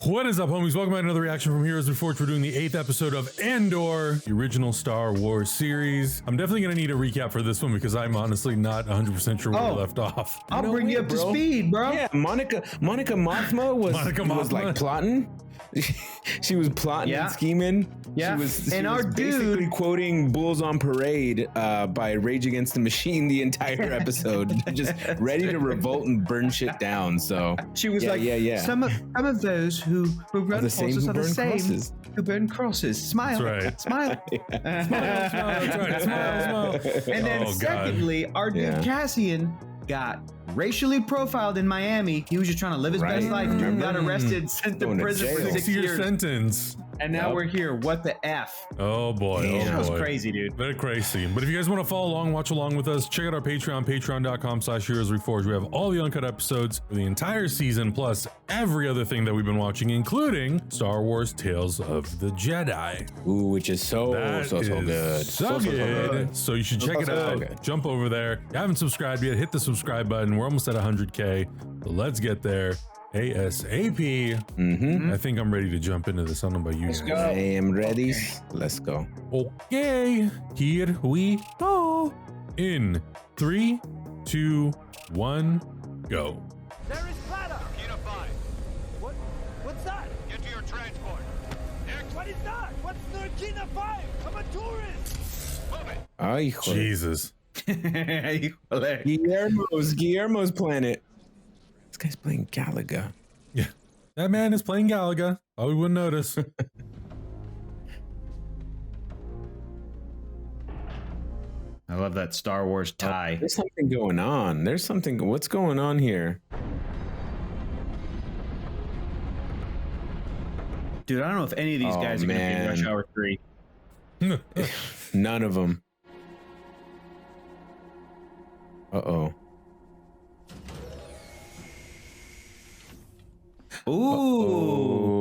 What is up, homies? Welcome back to another reaction from Heroes Reforged. We're doing the 8th episode of Andor, the original Star Wars series. I'm definitely going to need a recap for this one because I'm honestly not 100% sure where we left off. I'll bring you up to speed, bro. Yeah, Monica Mothma was like plotting. She was plotting and scheming. Yeah, she was basically quoting "Bulls on Parade" by Rage Against the Machine the entire episode, just ready to revolt and burn shit down. So she was some of those who run pulses are the same who burn crosses. Smile, right. Smile, Smile, that's right. Smile. And then secondly, our dude Cassian got racially profiled in Miami. He was just trying to live his best life. Dude got arrested, sent to prison for 6 years. Sentence. And now we're here. What the F? Oh boy. That was crazy, dude. Very crazy. But if you guys want to follow along, watch along with us, check out our Patreon, patreon.com/heroesreforged. We have all the uncut episodes for the entire season, plus every other thing that we've been watching, including Star Wars Tales of the Jedi. Ooh, which is so good. So good. So you should check it out. Jump over there. If you haven't subscribed yet, hit the subscribe button. We're almost at 100K. So let's get there. ASAP. I think I'm ready to jump into this. I don't know about you. Let's go. I am ready. Let's go. Okay, here we go. In 3, 2, 1, go. There is platter. Narkina 5. What's that? Get to your transport. Next. What is that? What's Narkina 5? I'm a tourist. Move it. Ay, Jesus. Guillermo's planet. This guy's playing Galaga. Yeah, that man is playing Galaga. Oh, we wouldn't notice. I love that Star Wars tie. There's something going on. There's something. What's going on here? Dude, I don't know if any of these guys are going to be in Rush Hour 3. None of them. Uh-oh. Ooh.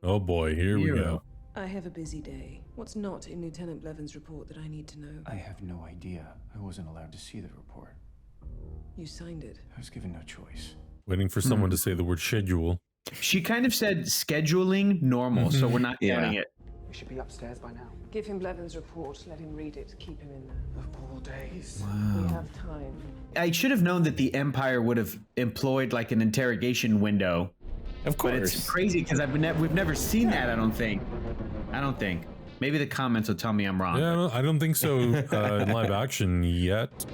Oh boy, here we go. I have a busy day. What's not in Lieutenant Blevins' report that I need to know? I have no idea. I wasn't allowed to see the report. You signed it. I was given no choice. Waiting for someone to say the word schedule. She kind of said scheduling normal, so we're not counting it. We should be upstairs by now. Give him Blevins' report, let him read it, keep him in there. Of all days. We have time. I should have known that the Empire would have employed like an interrogation window. Of course. But it's crazy because we've never seen that, I don't think. Maybe the comments will tell me I'm wrong. Yeah, I don't think so in live action yet.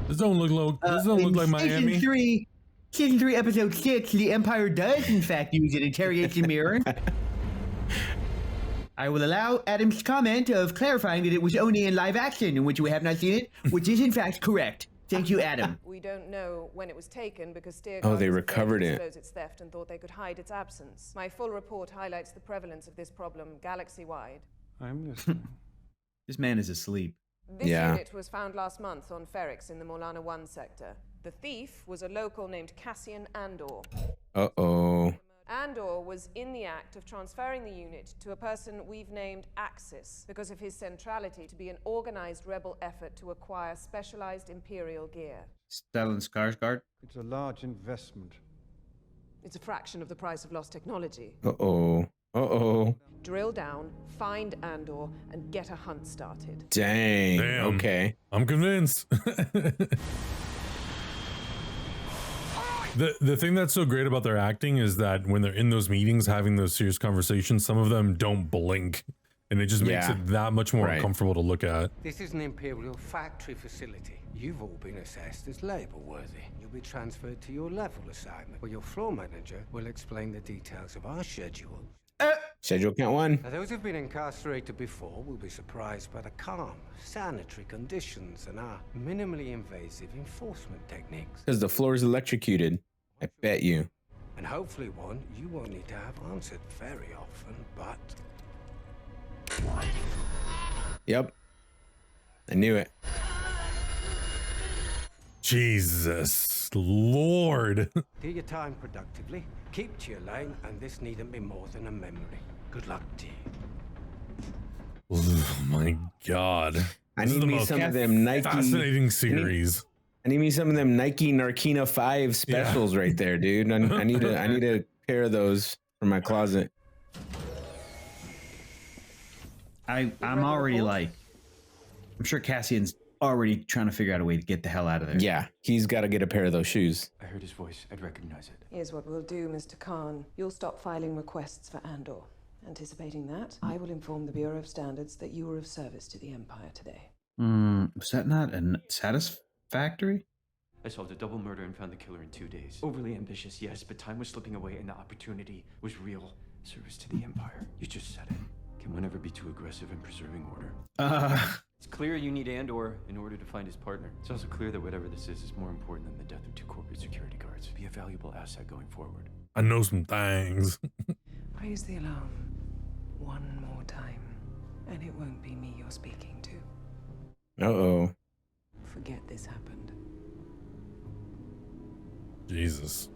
This don't look like Miami. Season 3, episode 6, the Empire does in fact use an interrogation mirror. I will allow Adam's comment of clarifying that it was only in live action, in which we have not seen it, which is in fact correct. Thank you, Adam. We don't know when it was taken because they recovered it. Its theft and thought they could hide its absence. My full report highlights the prevalence of this problem galaxy-wide. I'm listening. This man is asleep. This unit was found last month on Ferrix in the Morlana 1 sector. The thief was a local named Cassian Andor. Uh-oh. Andor was in the act of transferring the unit to a person we've named Axis because of his centrality to be an organized rebel effort to acquire specialized Imperial gear. Stellan Skarsgård? It's a large investment. It's a fraction of the price of lost technology. Uh-oh. Uh-oh. Drill down, find Andor, and get a hunt started. Dang. Damn. Okay. I'm convinced. The thing that's so great about their acting is that when they're in those meetings having those serious conversations, some of them don't blink, and it just makes it that much more uncomfortable to look at. This is an Imperial factory facility. You've all been assessed as labor worthy. You'll be transferred to your level assignment, where your floor manager will explain the details of our schedule. Schedule count 1. Now, those who've been incarcerated before will be surprised by the calm, sanitary conditions and our minimally invasive enforcement techniques. Because the floor is electrocuted. I bet you. And hopefully one you won't need to have answered very often, but... Yep. I knew it. Jesus Lord. Do your time productively, keep to your lane, and this needn't be more than a memory. Good luck to you. Oh my God. I need me some of them Nike. Fascinating series. I need me some of them Nike Narkina 5 specials right there, dude. I need a pair of those for my closet. I'm already like, I'm sure Cassian's already trying to figure out a way to get the hell out of there. Yeah, he's got to get a pair of those shoes. I heard his voice. I'd recognize it. Here's what we'll do, Mr. Khan. You'll stop filing requests for Andor. Anticipating that, I will inform the Bureau of Standards that you were of service to the Empire today. Was that not satisfactory? I solved a double murder and found the killer in 2 days. Overly ambitious, yes, but time was slipping away and the opportunity was real. Service to the Empire. You just said it. Can one ever be too aggressive in preserving order? It's clear you need Andor in order to find his partner. It's also clear that whatever this is more important than the death of 2 corporate security guards. Be a valuable asset going forward. I know some things. Raise the alarm one more time, and it won't be me you're speaking to. Uh-oh. Forget this happened. Jesus.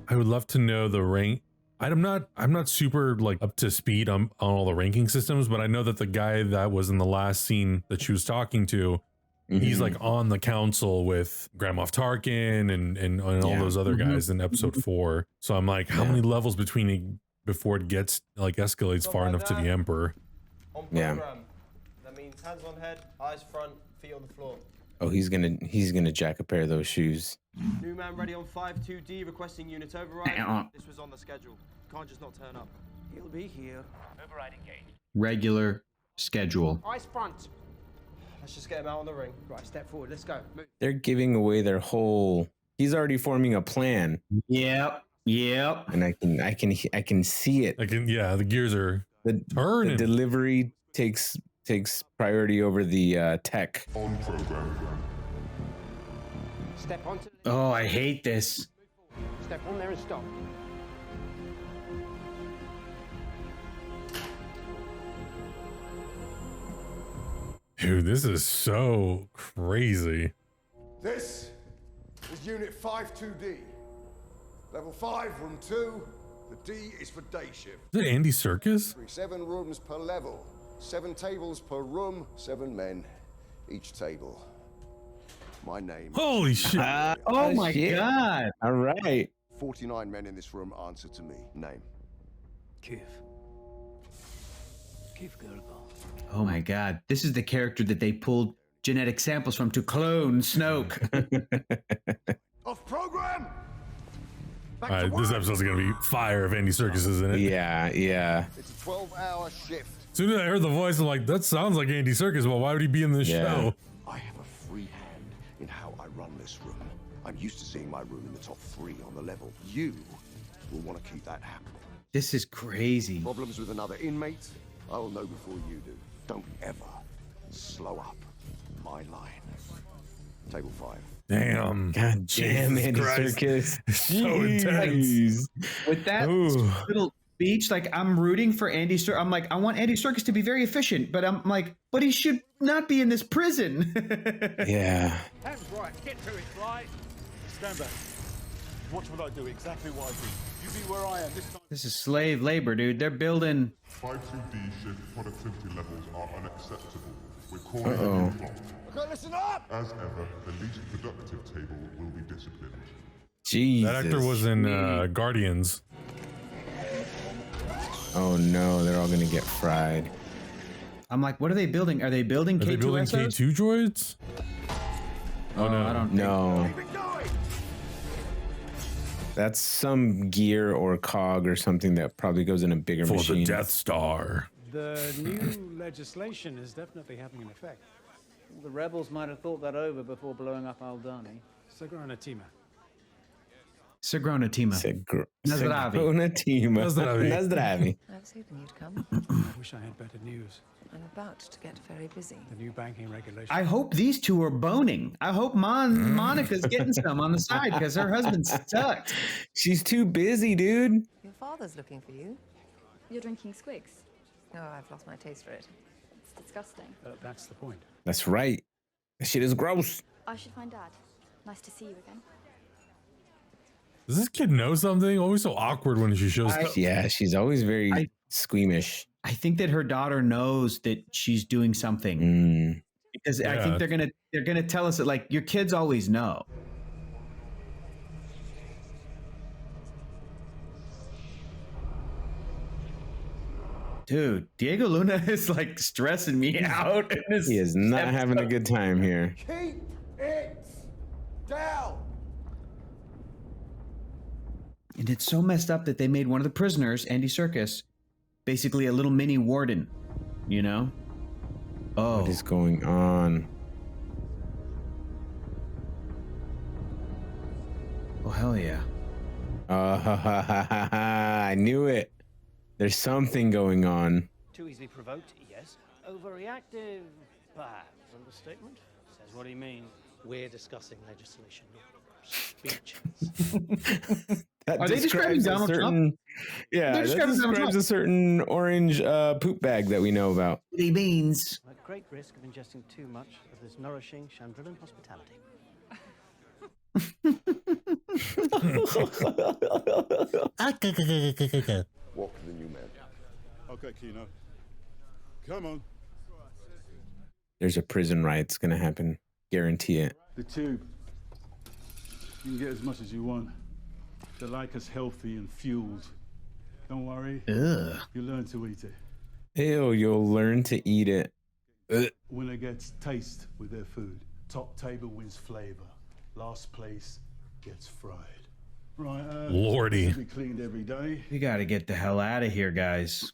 I would love to know the rank. I'm not super like up to speed on all the ranking systems, but I know that the guy that was in the last scene that she was talking to, he's like on the council with Grand Moff Tarkin and all those other guys in episode 4. So I'm like, how many levels before it gets like escalates far enough to the Emperor? On program. That means hands on head, eyes front, feet on the floor. Oh, he's gonna jack a pair of those shoes. New man ready on 5-2D, requesting unit override. This was on the schedule. Can't just not turn up. He'll be here. Override engaged. Regular schedule. Eyes front. Let's just get him out on the ring. Right, step forward. Let's go. Move. They're giving away their whole. He's already forming a plan. Yep. And I can see it. The gears are turning. The delivery takes priority over the tech. On program. Step onto. Oh, I hate this. Step on there and stop. Dude, this is so crazy. This is Unit 5-2D. Level 5, room 2. The D is for day shift. Is it Andy Serkis? 7 rooms per level. 7 tables per room. 7 men each table. My name. Holy shit. Oh my God. All right. 49 men in this room answer to me. Name. Keith Gergel. Oh my God. This is the character that they pulled genetic samples from to clone Snoke. Off program. This episode's gonna be fire if Andy Serkis is in it. Yeah. It's a 12-hour shift. As soon as I heard the voice, I'm like, that sounds like Andy Serkis. Well, why would he be in this show? I have a free hand in how I run this room. I'm used to seeing my room in the top 3 on the level. You will want to keep that happening. This is crazy. Problems with another inmate? I will know before you do. Don't ever slow up my line. Table 5. Damn. God damn, Andy Serkis. So intense. With that little speech, like I'm rooting for Andy Serkis. I'm like, I want Andy Serkis to be very efficient, but I'm like, but he should not be in this prison. Yeah. Hands right. Get to it, fly. Stand back. Watch what I do. Exactly what I do. You be where I am this time. This is slave labor, dude. They're building. 5-2D shift productivity levels are unacceptable. We're calling a new clock. Okay, listen up! As ever, the least productive table will be disciplined. Jesus. That actor was in Guardians. Oh no, they're all gonna get fried. I'm like, what are they building? Are they building K2 Are they building SOs? K2 droids? Oh no, I don't know. That's some gear or cog or something that probably goes in a bigger For machine. the Death Star. The new legislation is definitely having an effect. Well, the rebels might have thought that over before blowing up Aldani. Sagranatima. Sagranatima. Sagranatima. Nazdravi. I was hoping you'd come. I wish I had better news. I'm about to get very busy. The new banking regulations. I hope these two are boning. I hope Monica's getting some on the side because her husband's sucked. She's too busy, dude. Your father's looking for you. You're drinking Squigs? Oh, I've lost my taste for it. It's disgusting. That's the point. That's right. That shit is gross. I should find Dad. Nice to see you again. Does this kid know something? Always so awkward when she shows up. Yeah, she's always very squeamish. I think that her daughter knows that she's doing something because I think they're gonna tell us that like your kids always know. Dude, Diego Luna is like stressing me out. He is not having a good time here. Keep it down. And it's so messed up that they made one of the prisoners, Andy Serkis, basically a little mini warden, you know? Oh. What is going on? Oh, hell yeah. I knew it. There's something going on. Too easily provoked, yes. Overreactive, perhaps. Understatement? Says what he means. We're discussing legislation, not speeches. Are they describing Donald Trump? Yeah, that describes a certain orange poop bag that we know about. He means. At great risk of ingesting too much of this nourishing Chandrillan hospitality. Walk to the new man. Okay, Kino. Come on. There's a prison riot's gonna happen. Guarantee it. The tube. You can get as much as you want. They like us healthy and fueled. Don't worry. Ugh. You learn to eat it. Ew, you'll learn to eat it. Winner gets taste with their food. Top table wins flavor. Last place gets fried. Right, Lordy. We cleaned every day. We gotta get the hell out of here, guys.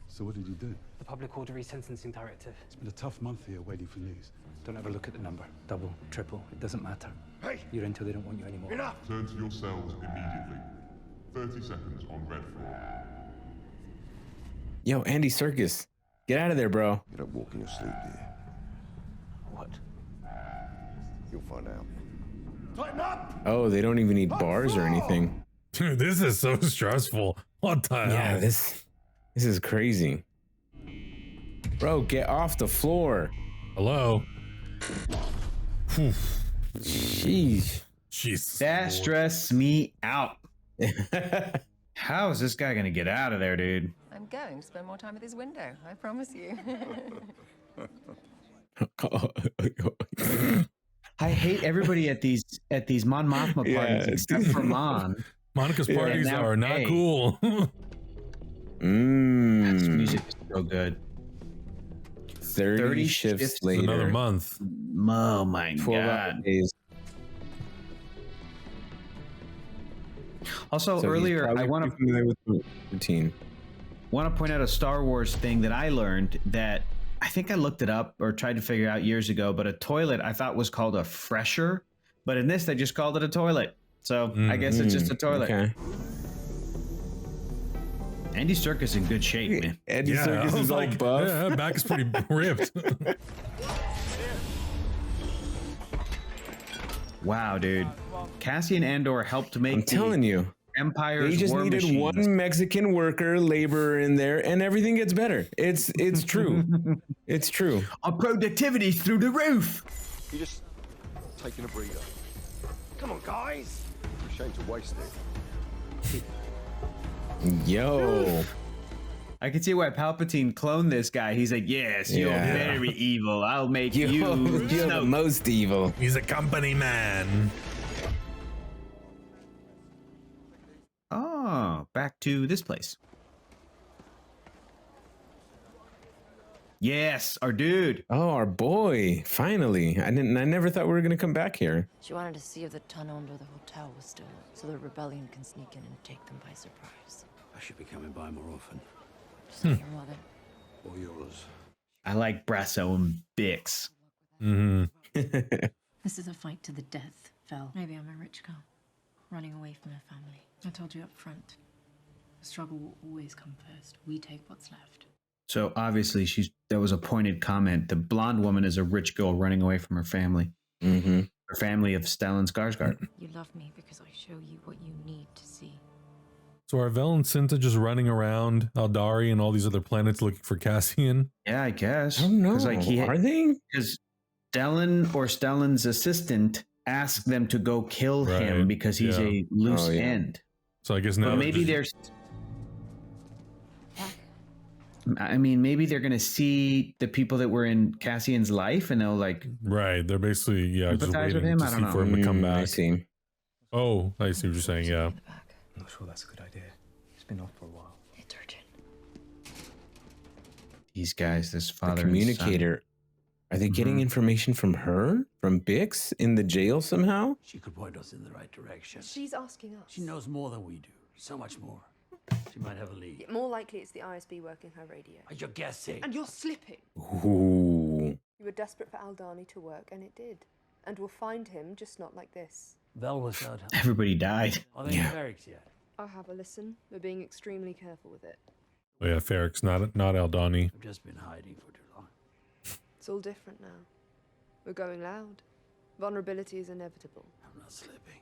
So what did you do? The Public Order Resentencing Directive. It's been a tough month here waiting for news. Don't ever look at the number. Double, triple, it doesn't matter. Hey! You're in till they don't want you anymore. Enough! Turn to your cells immediately. 30 seconds on red floor. Yo, Andy Serkis, get out of there, bro. You don't walk in your sleep, do you? What? You'll find out. Tighten up! Oh, they don't even need bars or anything. Dude, this is so stressful. What the hell? Yeah, this is crazy. Bro, get off the floor. Hello. Jeez. Jesus. That stressed me out. How is this guy gonna get out of there, dude? I'm going to spend more time with his window, I promise you. I hate everybody at these Mon Mothma parties except for Mon. Monica's parties are not cool. This music is so good. 30 shifts later. Another month. Oh my 12 god. days. Also, So earlier I want to familiar with the routine. point out a Star Wars thing that I learned that I think I looked it up or tried to figure out years ago, but a toilet I thought was called a fresher, but in this they just called it a toilet. So I guess it's just a toilet. Okay. Andy Serkis in good shape, man. Andy Serkis is all buff. Yeah, back is pretty ripped. Wow, dude. Cassian Andor helped make I'm telling you. Empire's They just war needed machines. one Mexican worker, laborer in there, and everything gets better. It's true. It's true. Our productivity's through the roof. You're just taking a breather. Come on, guys! Shame to waste it. Yo. I can see why Palpatine cloned this guy. He's like, yes, you're very evil. I'll make you. You're the most evil. He's a company man. Oh, back to this place. Yes, our dude. Oh, our boy. Finally. I never thought we were gonna come back here. She wanted to see if the tunnel under the hotel was still up, so the rebellion can sneak in and take them by surprise. I should be coming by more often. Just like your mother. Or yours. I like Brasso and Bix. This is a fight to the death, Vel. Maybe I'm a rich girl, running away from her family. I told you up front. The struggle will always come first. We take what's left. So obviously that was a pointed comment. The blonde woman is a rich girl running away from her family. Mm-hmm. Her family of Stellan Skarsgård. You love me because I show you what you need to see. So are Vel and Cinta just running around Aldari and all these other planets looking for Cassian? Yeah, I guess. I don't know. Are they? Because Stellan or Stellan's assistant asked them to go kill him because he's a loose end. So I guess now But maybe there's I mean, maybe they're gonna see the people that were in Cassian's life, and they'll like. Right. They're basically just Empathize with waiting him? to I don't see for him to come I back. see. Oh, I see what you're saying. Yeah. I'm not sure that's a good idea. It's been off for a while. It's urgent. These guys, this The father and son. communicator. Are they getting information from her? From Bix in the jail somehow? She could point us in the right direction. She's asking us. She knows more than we do. So much more. She might have a lead. More likely it's the ISB working her radio. You're guessing. And you're slipping. Ooh. You were desperate for Aldani to work, and it did. And we'll find him, just not like this. Vel was out. Everybody died. Are they in Ferrix yet? I'll have a listen. We're being extremely careful with it. Oh yeah, Ferrix, not Aldani. I've just been hiding for too long. It's all different now. We're going loud. Vulnerability is inevitable. I'm not slipping.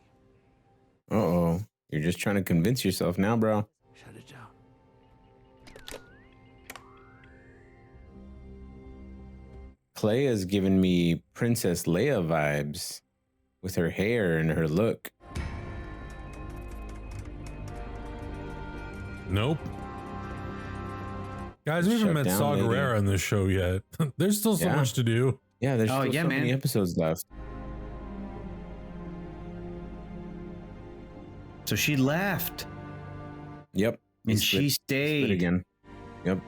Uh-oh. You're just trying to convince yourself now, bro. Shut it down. Clea's giving me Princess Leia vibes with her hair and her look. Nope. Guys, we haven't Shut met down, Saw lady. Gerrera in this show yet. There's still so Yeah. much to do. Yeah, there's Oh, still yeah, so man. many episodes left. So she left, Yep. and she Split stayed. again. Yep.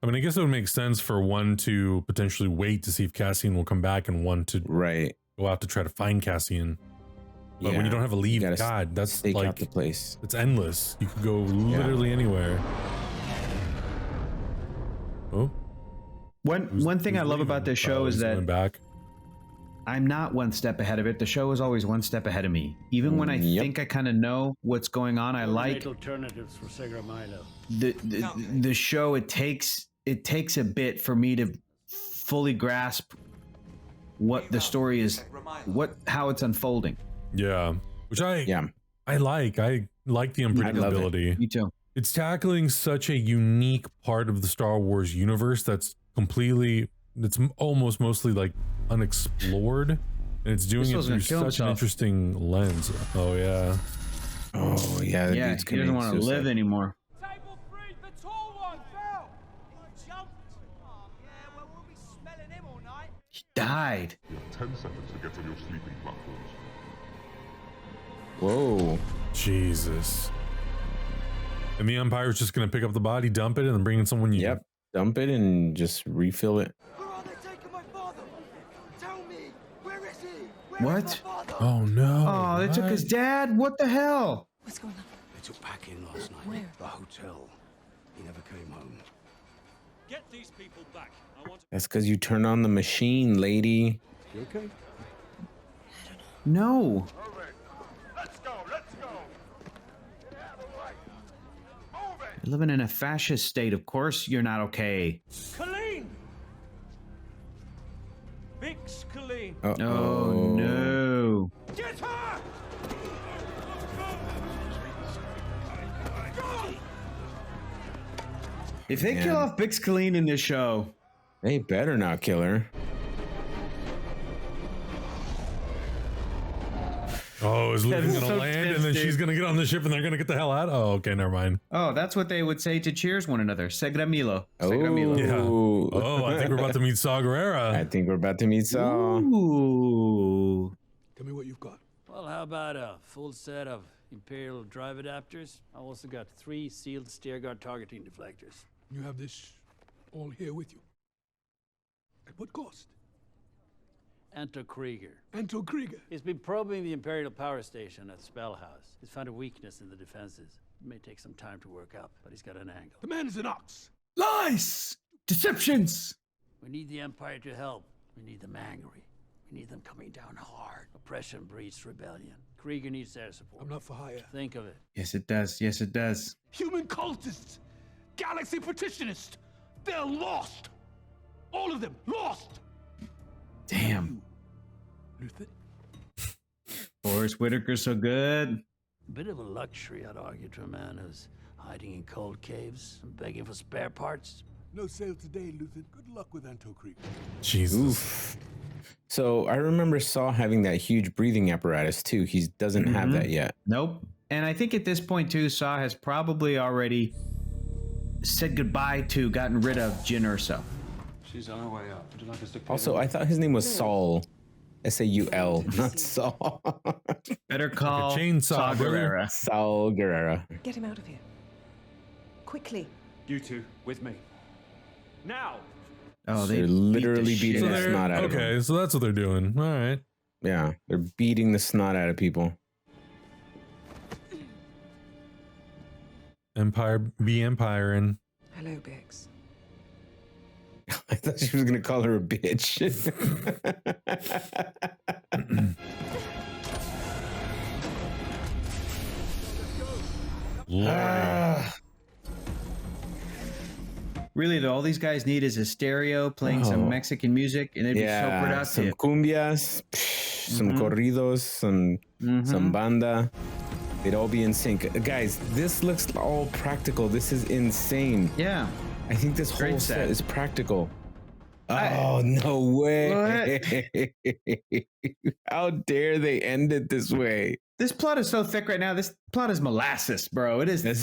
I mean, I guess it would make sense for one to potentially wait to see if Cassian will come back, and one to go out to try to find Cassian. But when you don't have a lead, gotta God, that's stake like out the place. it's endless. You could go literally anywhere. Oh, One thing I love about this show is that back. I'm not one step ahead of it. The show is always one step ahead of me. Even when I think I kind of know what's going on, I like alternatives for Segramilo. the show. It takes a bit for me to fully grasp what the story is, how it's unfolding. Yeah, which I like. I like the unpredictability. Me too. It's tackling such a unique part of the Star Wars universe that's almost mostly like unexplored, and it's doing it through such an interesting lens. Oh yeah. Oh yeah. Yeah, he doesn't want to live anymore. Table 3, the tall one, fell! Jumped! Oh, yeah, well, we'll be smelling him all night. He died. You have 10 seconds to get on your sleeping platforms. Whoa. Jesus. And the Empire's just gonna pick up the body, dump it, and then bring in someone new. Yep. Dump it and just refill it. Where are they taking my father? Tell me, where is he? What? Oh no. Oh, they took his dad? What the hell? What's going on? They took back in last night. Where? The hotel. He never came home. Get these people back. I want That's because you turned on the machine, lady. You okay? No. Let's go, let's go! You're living in a fascist state. Of course you're not okay. Colleen! Vix Colleen! Oh no. Get her! If they kill off Bix Colleen in this show, they better not kill her. Oh, is Luthen That's gonna so land and then twisted. she's gonna get on the ship and they're gonna get the hell out? Oh, okay, never mind. oh, that's what they would say to cheers one another. Segramilo. Oh. Segramilo. Yeah. Oh, I think we're about to meet Saw Gerrera. I think we're about to meet Saw. Ooh. Tell me what you've got. Well, how about a full set of Imperial drive adapters? I also got 3 sealed steer guard targeting deflectors. You have this all here with you. At what cost? Anto Krieger. Anto Krieger. He's been probing the Imperial power station at Spellhouse. He's found a weakness in the defenses. It may take some time to work up, but he's got an angle. The man is an ox. Lies! Deceptions! We need the Empire to help. We need them angry. We need them coming down hard. Oppression breeds rebellion. Krieger needs their support. I'm not for hire. Think of it. Yes, it does. Yes, it does. Human cultists. Galaxy petitionists. They're lost. All of them lost. Damn. Luthen. Forrest Whitaker's so good. A bit of a luxury, I'd argue, to a man who's hiding in cold caves and begging for spare parts. No sale today, Luthen. Good luck with Anto Krieger. Jesus. Oof. So I remember Saw having that huge breathing apparatus too. He doesn't have that yet. Nope. And I think at this point too, Saw has probably already said goodbye to, gotten rid of Jyn Erso. She's on her way up. Would you like us to? Also, I thought his name was Saul. Saul, not Saul. Better call like chainsaw, Saul Gerrera. Saul Gerrera. Get him out of here. Quickly. You two, with me. Now! Oh, They're literally beating the snot out of them. Okay, so that's what they're doing. All right. Yeah, they're beating the snot out of people. Empire, be empiring. Hello, Bix. I thought she was gonna call her a bitch. Really, though, all these guys need is a stereo playing some Mexican music, and they'd be so productive. Some cumbias, some corridos, some banda. They'd all be in sync. Guys, this looks all practical. This is insane. Yeah. I think this whole set is practical. Oh, no way. How dare they end it this way? This plot is so thick right now. This plot is molasses, bro. It is thick.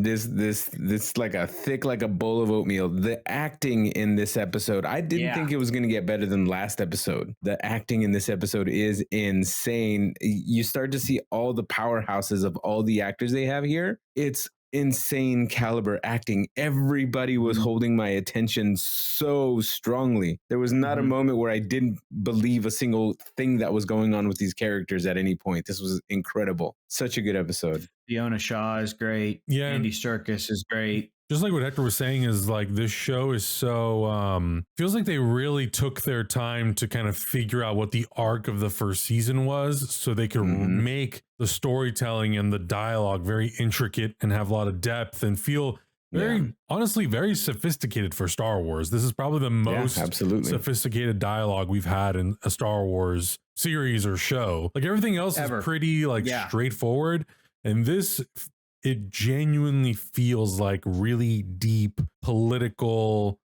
This like a thick, like a bowl of oatmeal. The acting in this episode, I didn't think it was going to get better than last episode. The acting in this episode is insane. You start to see all the powerhouses of all the actors they have here. It's insane caliber acting. Everybody was holding my attention so strongly. There was not a moment where I didn't believe a single thing that was going on with these characters at any point. This was incredible. Such a good episode. Fiona Shaw is great. Yeah. Andy Serkis is great. Just like what Hector was saying is like this show is so feels like they really took their time to kind of figure out what the arc of the first season was so they could make the storytelling and the dialogue very intricate and have a lot of depth and feel very honestly very sophisticated for Star Wars. This is probably the most sophisticated dialogue we've had in a Star Wars series or show. Like everything else is pretty like straightforward, and this it genuinely feels like really deep political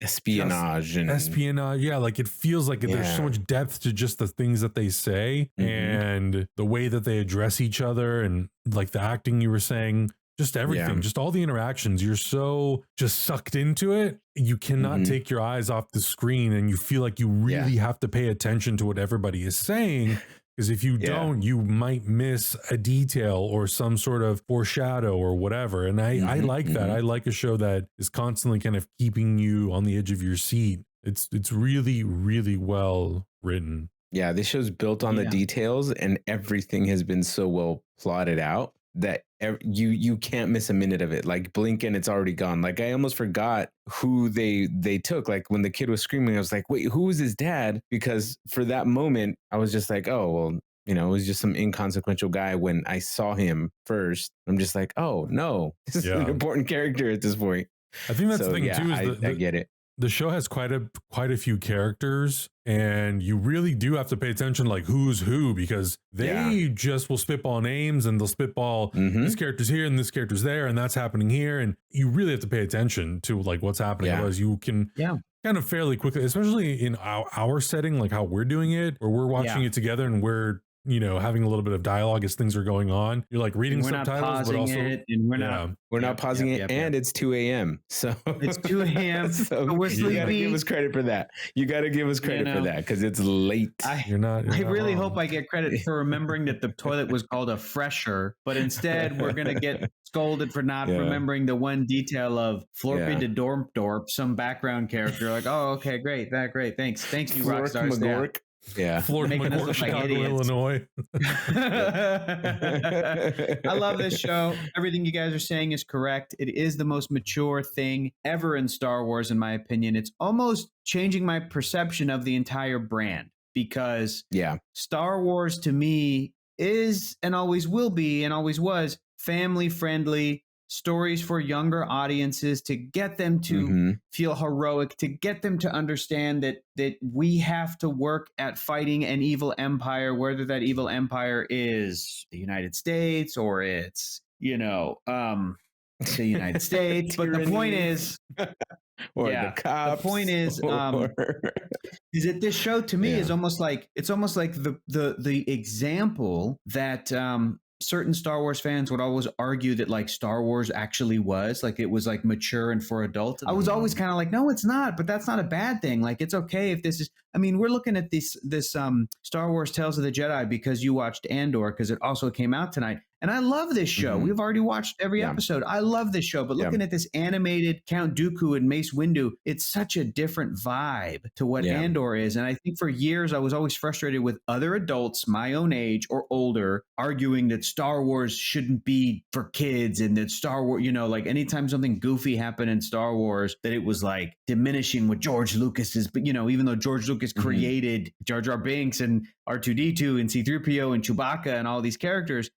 espionage. Yeah, like it feels like there's so much depth to just the things that they say and the way that they address each other, and like the acting you were saying, just everything, just all the interactions. You're so just sucked into it. You cannot take your eyes off the screen, and you feel like you really have to pay attention to what everybody is saying. Because if you don't, you might miss a detail or some sort of foreshadow or whatever. And I like that. I like a show that is constantly kind of keeping you on the edge of your seat. It's really, really well written. Yeah, this show's built on the details, and everything has been so well plotted out that you can't miss a minute of it. Like blink and it's already gone. Like I almost forgot who they took. Like when the kid was screaming, I was like, wait, who was his dad? Because for that moment, I was just like, oh, well, you know, it was just some inconsequential guy. When I saw him first, I'm just like, oh no, this is an important character at this point. I think that's the thing too. Is I get it. The show has quite a few characters, and you really do have to pay attention, like who's who, because they just will spitball names and they'll spitball this character's here and this character's there and that's happening here, and you really have to pay attention to like what's happening. Otherwise, you can kind of fairly quickly, especially in our setting, like how we're doing it, or we're watching it together and we're having a little bit of dialogue as things are going on. You're like reading subtitles, but also we're not pausing it, and it's 2 a.m. So it's 2 a.m. So we're sleepy. You gotta give us credit for that. You gotta give us credit for that because it's late. I really hope I get credit for remembering that the toilet was called a fresher, but instead we're gonna get scolded for not remembering the one detail of Florpy de Dorp, some background character. Like, oh, okay, great, thanks, you rock stars. Florida, McGork, Chicago, Illinois. I love this show. Everything you guys are saying is correct. It is the most mature thing ever in Star Wars, in my opinion. It's almost changing my perception of the entire brand, because Star Wars to me is and always will be and always was family friendly. Stories for younger audiences, to get them to feel heroic, to get them to understand that we have to work at fighting an evil empire, whether that evil empire is the United States or it's, the United States. But the point is, or the cops. The point is that this show to me is almost like the example that certain Star Wars fans would always argue that like Star Wars actually was like, it was like mature and for adults. I was always kind of like, no, it's not, but that's not a bad thing. Like, it's okay if this is, I mean, we're looking at this Star Wars Tales of the Jedi because you watched Andor, because it also came out tonight. And I love this show. We've already watched every episode. I love this show. But looking at this animated Count Dooku and Mace Windu, it's such a different vibe to what Andor is. And I think for years, I was always frustrated with other adults my own age or older arguing that Star Wars shouldn't be for kids and that Star Wars, you know, like anytime something goofy happened in Star Wars, that it was like diminishing what George Lucas is. But, you know, even though George Lucas created Jar Jar Binks and R2-D2 and C-3PO and Chewbacca and all these characters,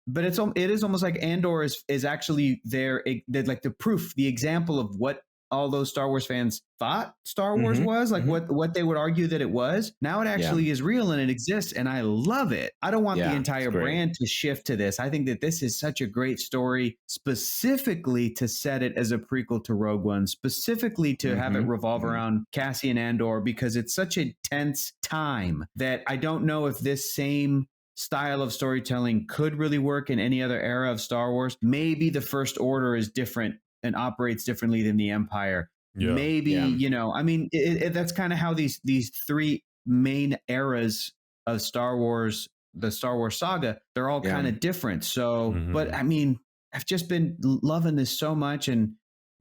but it is almost like Andor is actually like the proof, the example of what all those Star Wars fans thought Star Wars was, like what they would argue that it was. Now it actually is real and it exists, and I love it. I don't want the entire brand to shift to this. I think that this is such a great story, specifically to set it as a prequel to Rogue One, specifically to have it revolve around Cassian Andor, because it's such a tense time that I don't know if this same style of storytelling could really work in any other era of Star Wars. Maybe the First Order is different and operates differently than the Empire. Maybe, you know, I mean, that's kind of how these three main eras of Star Wars, the Star Wars saga, they're all kind of different. So, but I mean, I've just been loving this so much. And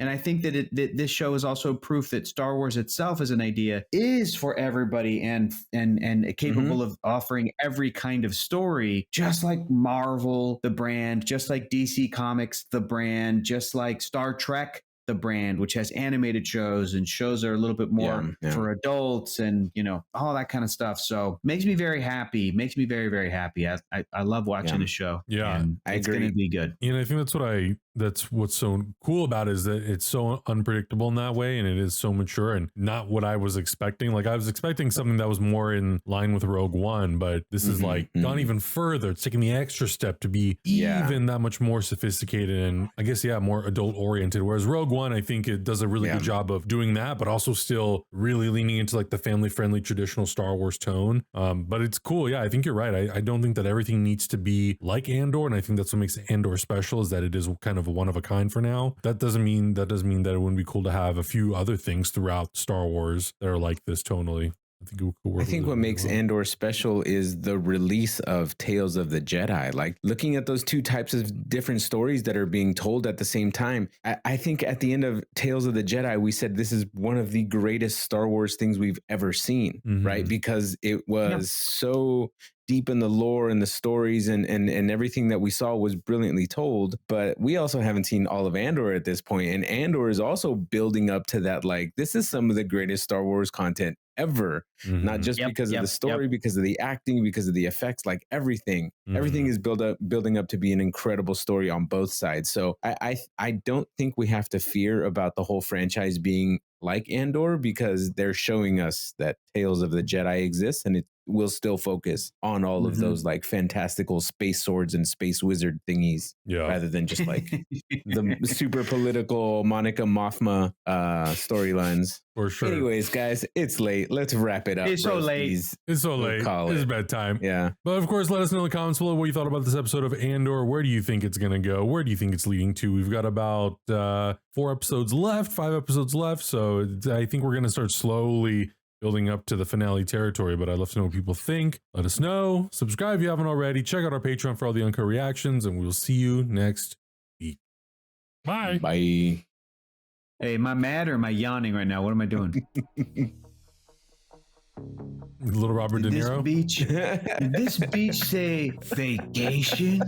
I think that this show is also proof that Star Wars itself as an idea is for everybody and capable of offering every kind of story, just like Marvel, the brand, just like DC Comics, the brand, just like Star Trek, the brand, which has animated shows and shows that are a little bit more for adults and, you know, all that kind of stuff. So makes me very happy. Makes me very, very happy. I love watching the show. Yeah, and it's going to be good. You know, I think that's what's so cool about it, is that it's so unpredictable in that way, and it is so mature and not what I was expecting. Like, I was expecting something that was more in line with Rogue One, but this is like gone even further. It's taking the extra step to be even that much more sophisticated and I guess more adult oriented. Whereas Rogue One, I think it does a really good job of doing that, but also still really leaning into like the family friendly traditional Star Wars tone. But it's cool. Yeah, I think you're right. I don't think that everything needs to be like Andor, and I think that's what makes Andor special, is that it is kind of one of a kind for now. That doesn't mean that it wouldn't be cool to have a few other things throughout Star Wars that are like this tonally. I think what makes Andor special is the release of Tales of the Jedi. Like, looking at those two types of different stories that are being told at the same time. I think at the end of Tales of the Jedi, we said this is one of the greatest Star Wars things we've ever seen, right? Because it was so deep in the lore and the stories and everything that we saw was brilliantly told. But we also haven't seen all of Andor at this point. And Andor is also building up to that, like, this is some of the greatest Star Wars content ever, not just because of the story, because of the acting, because of the effects, like everything is building up to be an incredible story on both sides. So I don't think we have to fear about the whole franchise being like Andor, because they're showing us that Tales of the Jedi exists, and it will still focus on all of those like fantastical space swords and space wizard thingies, rather than just like the super political Monica Mothma storylines. For sure. Anyways, guys, it's late. Let's wrap it up. It's so late. It's so late. It's bedtime. Yeah. But of course, let us know in the comments below what you thought about this episode of Andor. Where do you think it's going to go? Where do you think it's leading to? We've got about 4 episodes left, 5 episodes left. So I think we're going to start slowly building up to the finale territory, but I'd love to know what people think. Let us know. Subscribe if you haven't already. Check out our Patreon for all the uncut reactions, and we'll see you next week. Bye. Bye. Hey, am I mad or am I yawning right now? What am I doing? Little Robert De Niro. Did this beach say vacation?